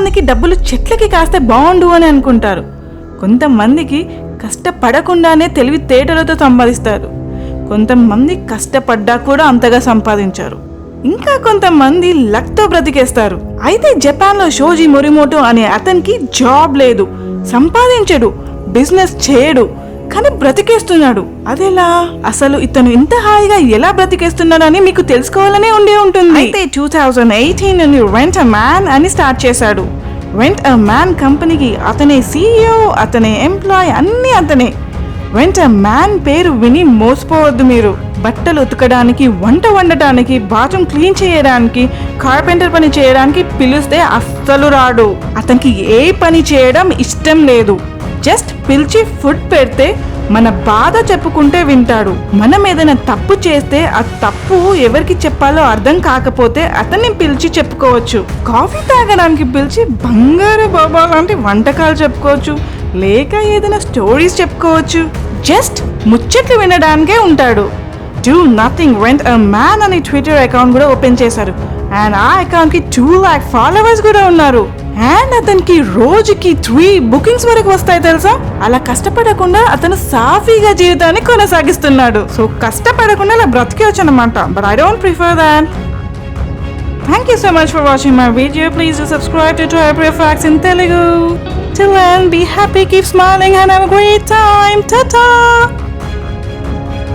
కొంతమందికి డబ్బులు చెట్లకి కాస్తే బాగుండు అని అనుకుంటారు. కొంతమందికి కష్టపడకుండానే తెలివితేటలతో సంపాదిస్తారు. కొంతమంది కష్టపడ్డా కూడా అంతగా సంపాదించారు. ఇంకా కొంతమంది లక్తో బ్రతికేస్తారు. అయితే జపాన్లో షోజీ మొరిమోటో అనే అతనికి జాబ్ లేదు, సంపాదించడు, బిజినెస్ చేయడు, కానీ బ్రతికేస్తున్నాడు. అదెలా? అసలు ఇతను ఇంత హాయిగా ఎలా బ్రతికేస్తున్నాడని మీకు తెలుసుకోవాలనే ఉండే ఉంటుంది. అయితే 2018 నుండి రెంట్ అ మ్యాన్ అని స్టార్ట్ చేశాడు. రెంట్ అ మ్యాన్ కంపెనీకి అతనే CEO, అతనే ఎంప్లాయ్, అన్నీ అతనే. రెంట్ అ మ్యాన్ పేరు విని మోసపోవద్దు మీరు. బట్టలు ఉతకడానికి, వంట వండటానికి, బాత్రూమ్ క్లీన్ చేయడానికి, కార్పెంటర్ పని చేయడానికి పిలిస్తే అస్సలు రాడు. అతనికి ఏ పని చేయడం ఇష్టం లేదు. జస్ట్ పిలిచి ఫుడ్ పెడితే మన బాధ చెప్పుకుంటే వింటాడు. మనం ఏదైనా తప్పు చేస్తే ఆ తప్పు ఎవరికి చెప్పాలో అర్థం కాకపోతే అతన్ని పిలిచి చెప్పుకోవచ్చు. కాఫీ తాగడానికి పిలిచి బంగారు బాబా లాంటి వంటకాలు చెప్పుకోవచ్చు, లేక ఏదైనా స్టోరీస్ చెప్పుకోవచ్చు. జస్ట్ ముచ్చట్లు వినడానికే ఉంటాడు. Do nothing rent a man అని ట్విట్టర్ అకౌంట్ కూడా ఓపెన్ చేశారు. అండ్ ఆ అకౌంట్ కి 2 lakh ఫాలోవర్స్ కూడా ఉన్నారు. అండ్ అతనికి రోజుకి 3 bookings వరకు వస్తాయి తెలుసా. అలా కష్టపడకుండా అతను సాఫీగా జీవితాన్ని కొనసాగిస్తున్నాడు. సో కష్టపడకుండా అలా బ్రతికేవచ్చు అనమాట. But I don't prefer that. Thank you so much for watching my video. Please do subscribe to Triopriya Facts in Telugu. Till then, be happy, keep smiling and have a great time. Ta-ta!